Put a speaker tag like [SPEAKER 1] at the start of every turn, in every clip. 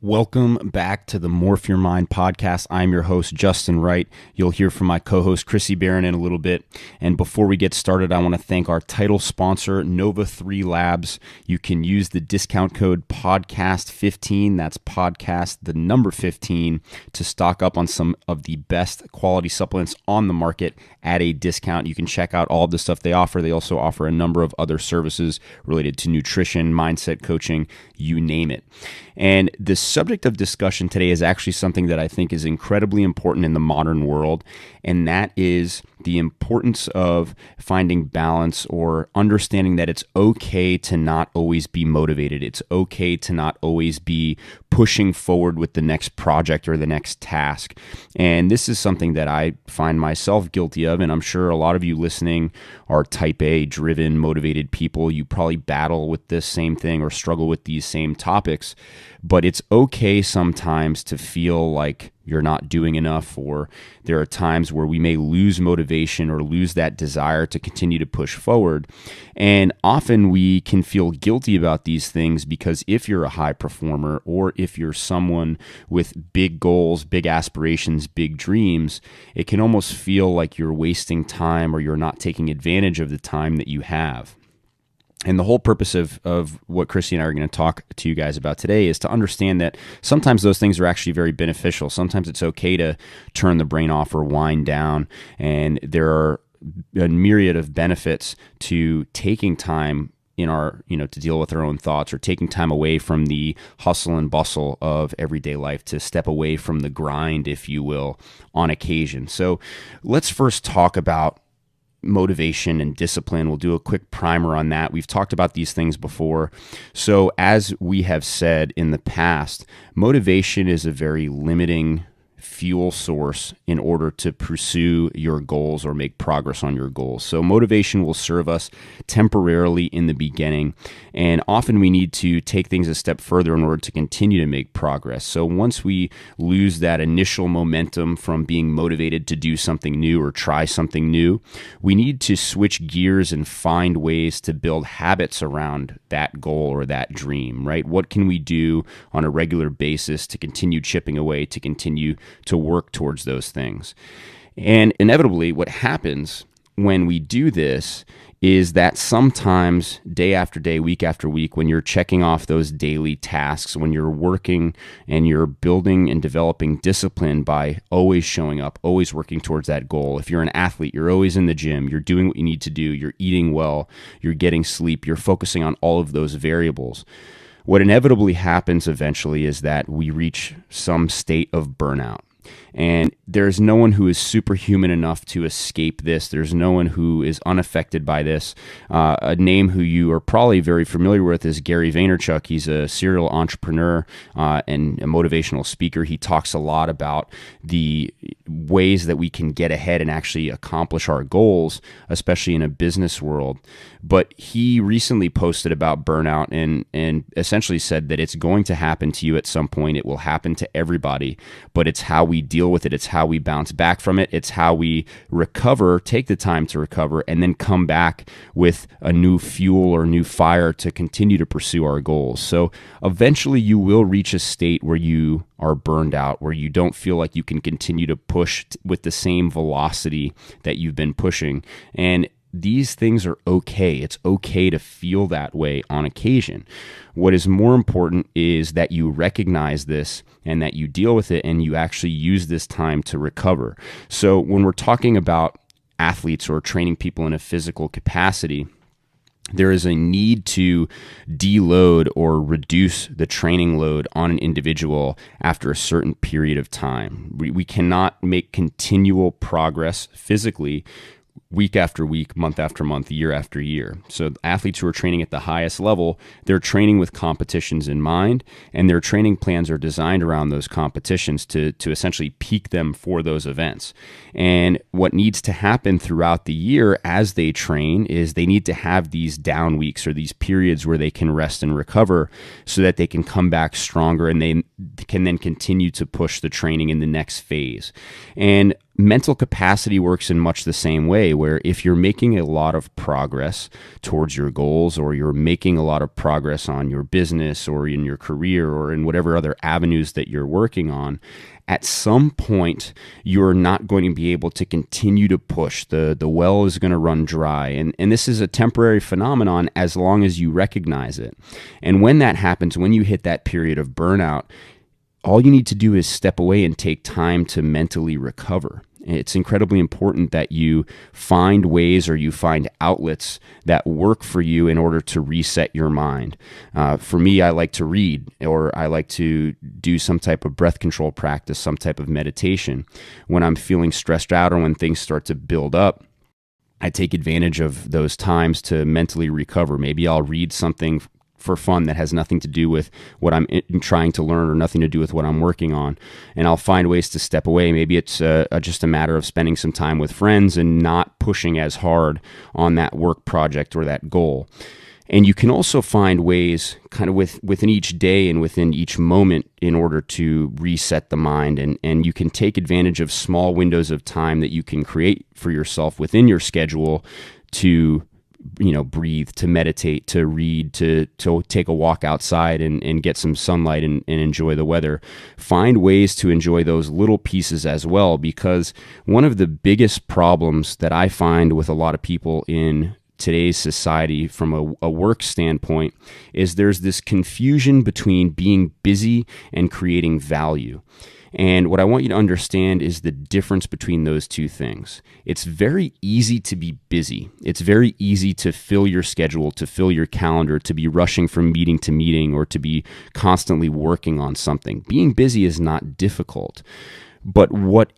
[SPEAKER 1] Welcome back to the Morph Your Mind podcast. I'm your host, Justin Wright. You'll hear from my co-host, Chrissy, Barron, in a little bit. And before we get started, I want to thank our title sponsor, Nova 3 Labs. You can use the discount code podcast15, that's podcast, the number 15, to stock up on some of the best quality supplements on the market at a discount. You can check out all of the stuff they offer. They also offer a number of other services related to nutrition, mindset coaching, you name it. And the subject of discussion today is actually something that I think is incredibly important in the modern world, and that is the importance of finding balance or understanding that it's okay to not always be motivated. It's okay to not always be pushing forward with the next project or the next task. And this is something that I find myself guilty of, and I'm sure a lot of you listening are type A driven, motivated people. You probably battle with this same thing or struggle with these same topics, but it's okay sometimes to feel like you're not doing enough, or there are times where we may lose motivation or lose that desire to continue to push forward. And often we can feel guilty about these things because if you're a high performer or if you're someone with big goals, big aspirations, big dreams, it can almost feel like you're wasting time or you're not taking advantage of the time that you have. And the whole purpose of what Chrissy and I are going to talk to you guys about today is to understand that sometimes those things are actually very beneficial. Sometimes it's okay to turn the brain off or wind down. And there are a myriad of benefits to taking time in our, to deal with our own thoughts, or taking time away from the hustle and bustle of everyday life, to step away from the grind, if you will, on occasion. So let's first talk about motivation and discipline. We'll do a quick primer on that. We've talked about these things before. So as we have said in the past, motivation is a very limiting fuel source in order to pursue your goals or make progress on your goals. So motivation will serve us temporarily in the beginning, and often we need to take things a step further in order to continue to make progress. So once we lose that initial momentum from being motivated to do something new or try something new, we need to switch gears and find ways to build habits around that goal or that dream, right? What can we do on a regular basis to continue chipping away, to continue to work towards those things? And inevitably, what happens when we do this is that sometimes day after day, week after week, when you're checking off those daily tasks, when you're working and you're building and developing discipline by always showing up, always working towards that goal. If you're an athlete, you're always in the gym, you're doing what you need to do, you're eating well, you're getting sleep, you're focusing on all of those variables. What inevitably happens eventually is that we reach some state of burnout. And there's no one who is superhuman enough to escape this. There's no one who is unaffected by this. A name who you are probably very familiar with is Gary Vaynerchuk. He's a serial entrepreneur and a motivational speaker. He talks a lot about the ways that we can get ahead and actually accomplish our goals, especially in a business world. But he recently posted about burnout and essentially said that it's going to happen to you at some point. It will happen to everybody, but it's how we deal with it. It's how we bounce back from it. It's how we recover, take the time to recover, and then come back with a new fuel or new fire to continue to pursue our goals. So eventually you will reach a state where you are burned out, where you don't feel like you can continue to push with the same velocity that you've been pushing. And these things are okay. It's okay to feel that way on occasion. What is more important is that you recognize this and that you deal with it and you actually use this time to recover. So when we're talking about athletes or training people in a physical capacity, there is a need to deload or reduce the training load on an individual after a certain period of time. We cannot make continual progress physically week after week, month after month, year after year. So athletes who are training at the highest level, they're training with competitions in mind, and their training plans are designed around those competitions to essentially peak them for those events. And what needs to happen throughout the year as they train is they need to have these down weeks or these periods where they can rest and recover so that they can come back stronger and they can then continue to push the training in the next phase. And mental capacity works in much the same way, where if you're making a lot of progress towards your goals, or you're making a lot of progress on your business or in your career or in whatever other avenues that you're working on, at some point you're not going to be able to continue to push. The well is going to run dry. And this is a temporary phenomenon as long as you recognize it. And when that happens, when you hit that period of burnout, all you need to do is step away and take time to mentally recover. It's incredibly important that you find ways, or you find outlets that work for you in order to reset your mind. For me, I like to read, or I like to do some type of breath control practice, some type of meditation. When I'm feeling stressed out or when things start to build up, I take advantage of those times to mentally recover. Maybe I'll read something for fun that has nothing to do with what I'm trying to learn, or nothing to do with what I'm working on. And I'll find ways to step away. Maybe it's just a matter of spending some time with friends and not pushing as hard on that work project or that goal. And you can also find ways kind of within each day and within each moment in order to reset the mind. And you can take advantage of small windows of time that you can create for yourself within your schedule to breathe, to meditate, to read, to take a walk outside and get some sunlight and enjoy the weather. Find ways to enjoy those little pieces as well, because one of the biggest problems that I find with a lot of people in today's society from a work standpoint is there's this confusion between being busy and creating value. And what I want you to understand is the difference between those two things. It's very easy to be busy. It's very easy to fill your schedule, to fill your calendar, to be rushing from meeting to meeting, or to be constantly working on something. Being busy is not difficult. But what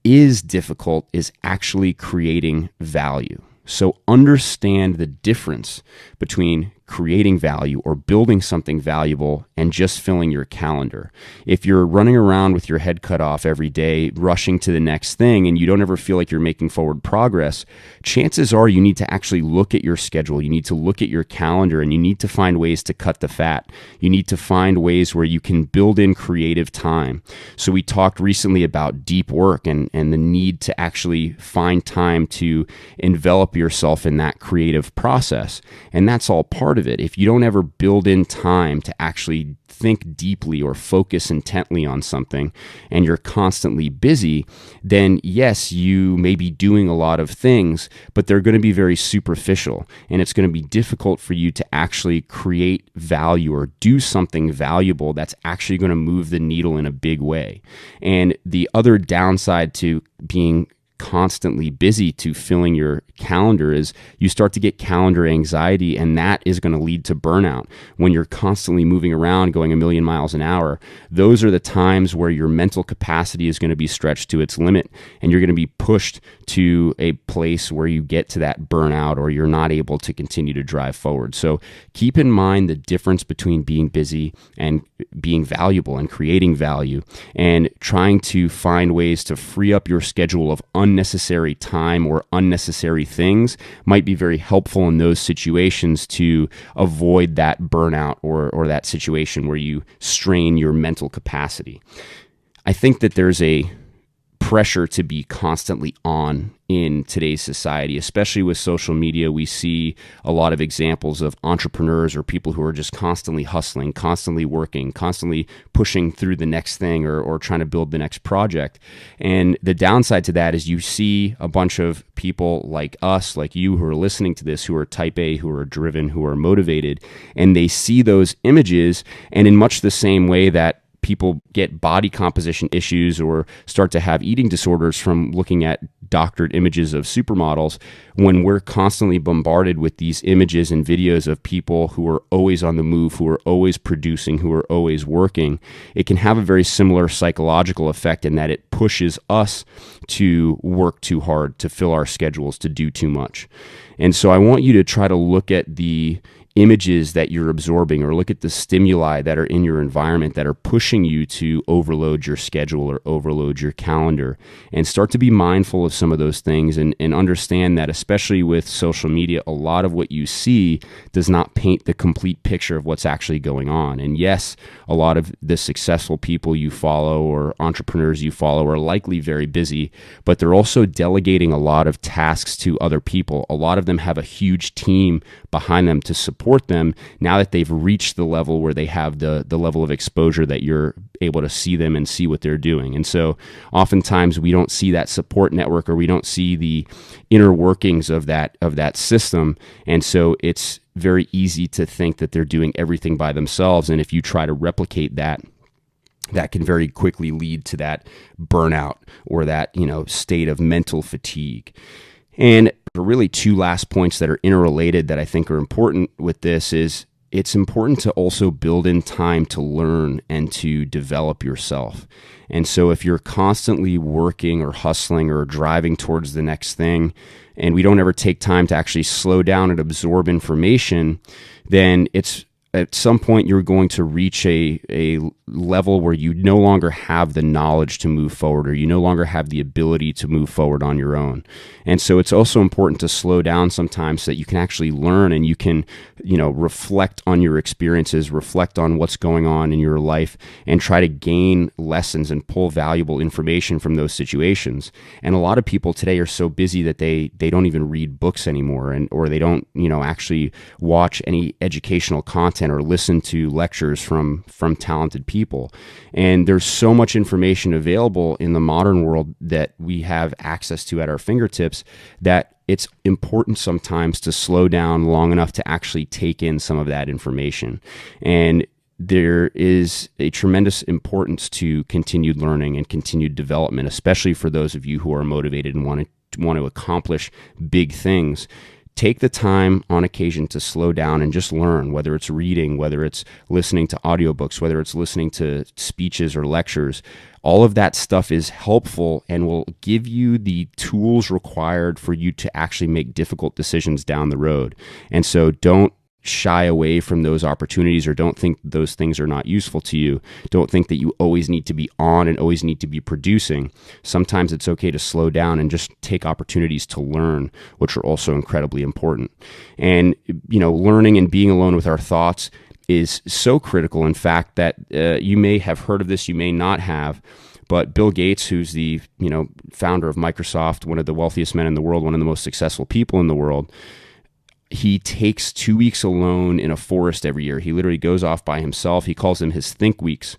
[SPEAKER 1] is difficult is actually creating value. So understand the difference between creating value or building something valuable and just filling your calendar. If you're running around with your head cut off every day, rushing to the next thing, and you don't ever feel like you're making forward progress, chances are you need to actually look at your schedule. You need to look at your calendar, and you need to find ways to cut the fat. You need to find ways where you can build in creative time. So we talked recently about deep work and the need to actually find time to envelop yourself in that creative process. And that's all part of it. If you don't ever build in time to actually think deeply or focus intently on something, and you're constantly busy, then yes, you may be doing a lot of things, but they're going to be very superficial, and it's going to be difficult for you to actually create value or do something valuable that's actually going to move the needle in a big way. And the other downside to being constantly busy, to filling your calendar, is you start to get calendar anxiety, and that is going to lead to burnout. When you're constantly moving around going a million miles an hour, those are the times where your mental capacity is going to be stretched to its limit, and you're going to be pushed to a place where you get to that burnout, or you're not able to continue to drive forward. So keep in mind the difference between being busy and being valuable and creating value, and trying to find ways to free up your schedule of unnecessary time or unnecessary things might be very helpful in those situations to avoid that burnout or that situation where you strain your mental capacity. I think that there's a pressure to be constantly on in today's society, especially with social media. We see a lot of examples of entrepreneurs or people who are just constantly hustling, constantly working, constantly pushing through the next thing or trying to build the next project. And the downside to that is you see a bunch of people like us, like you, who are listening to this, who are type A, who are driven, who are motivated, and they see those images, and in much the same way that people get body composition issues or start to have eating disorders from looking at doctored images of supermodels, when we're constantly bombarded with these images and videos of people who are always on the move, who are always producing, who are always working, it can have a very similar psychological effect in that it pushes us to work too hard, to fill our schedules, to do too much. And so I want you to try to look at the images that you're absorbing, or look at the stimuli that are in your environment that are pushing you to overload your schedule or overload your calendar, and start to be mindful of some of those things, and understand that, especially with social media, a lot of what you see does not paint the complete picture of what's actually going on. And yes, a lot of the successful people you follow or entrepreneurs you follow are likely very busy, but they're also delegating a lot of tasks to other people. A lot of them have a huge team behind them to support them now that they've reached the level where they have the level of exposure that you're able to see them and see what they're doing. And so oftentimes we don't see that support network, or we don't see the inner workings of that system. And so it's very easy to think that they're doing everything by themselves. And if you try to replicate that, that can very quickly lead to that burnout or that, state of mental fatigue. And really two last points that are interrelated that I think are important with this is it's important to also build in time to learn and to develop yourself. And so if you're constantly working or hustling or driving towards the next thing, and we don't ever take time to actually slow down and absorb information, then it's at some point you're going to reach a level where you no longer have the knowledge to move forward, or you no longer have the ability to move forward on your own. And so it's also important to slow down sometimes so that you can actually learn, and you can, reflect on your experiences, reflect on what's going on in your life, and try to gain lessons and pull valuable information from those situations. And a lot of people today are so busy that they don't even read books anymore, or they don't, actually watch any educational content or listen to lectures from talented people. And there's so much information available in the modern world that we have access to at our fingertips that it's important sometimes to slow down long enough to actually take in some of that information. And there is a tremendous importance to continued learning and continued development, especially for those of you who are motivated and want to accomplish big things. Take the time on occasion to slow down and just learn, whether it's reading, whether it's listening to audiobooks, whether it's listening to speeches or lectures. All of that stuff is helpful and will give you the tools required for you to actually make difficult decisions down the road. And so don't shy away from those opportunities, or don't think those things are not useful to you. Don't think that you always need to be on and always need to be producing. Sometimes it's okay to slow down and just take opportunities to learn, which are also incredibly important. And, learning and being alone with our thoughts is so critical, in fact, that you may have heard of this, you may not have, but Bill Gates, who's the founder of Microsoft, one of the wealthiest men in the world, one of the most successful people in the world, he takes 2 weeks alone in a forest every year. He literally goes off by himself. He calls them his think weeks.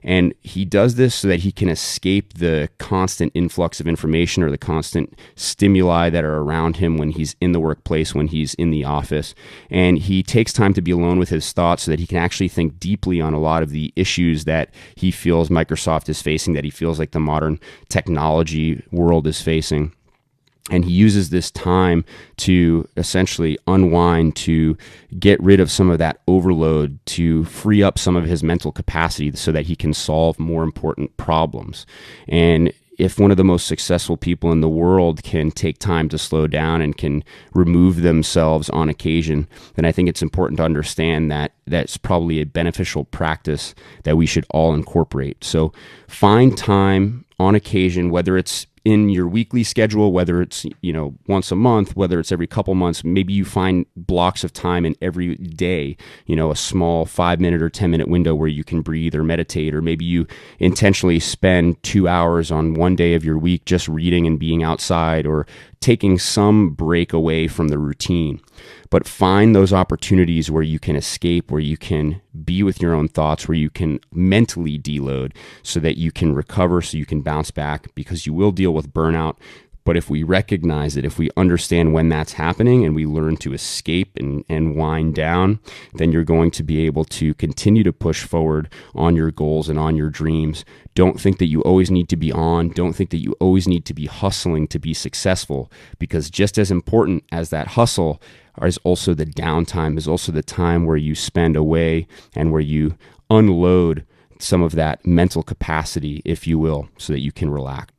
[SPEAKER 1] And he does this so that he can escape the constant influx of information or the constant stimuli that are around him when he's in the workplace, when he's in the office. And he takes time to be alone with his thoughts so that he can actually think deeply on a lot of the issues that he feels Microsoft is facing, that he feels like the modern technology world is facing. And he uses this time to essentially unwind, to get rid of some of that overload, to free up some of his mental capacity so that he can solve more important problems. And if one of the most successful people in the world can take time to slow down and can remove themselves on occasion, then I think it's important to understand that that's probably a beneficial practice that we should all incorporate. So find time on occasion, whether it's in your weekly schedule, whether it's, once a month, whether it's every couple months, maybe you find blocks of time in every day, a small 5-minute or 10-minute window where you can breathe or meditate, or maybe you intentionally spend 2 hours on one day of your week just reading and being outside, or taking some break away from the routine. But find those opportunities where you can escape, where you can be with your own thoughts, where you can mentally deload so that you can recover, so you can bounce back, because you will deal with burnout. But if we recognize it, if we understand when that's happening and we learn to escape and wind down, then you're going to be able to continue to push forward on your goals and on your dreams. Don't think that you always need to be on. Don't think that you always need to be hustling to be successful, because just as important as that hustle is also the downtime, is also the time where you spend away and where you unload some of that mental capacity, if you will, so that you can relax.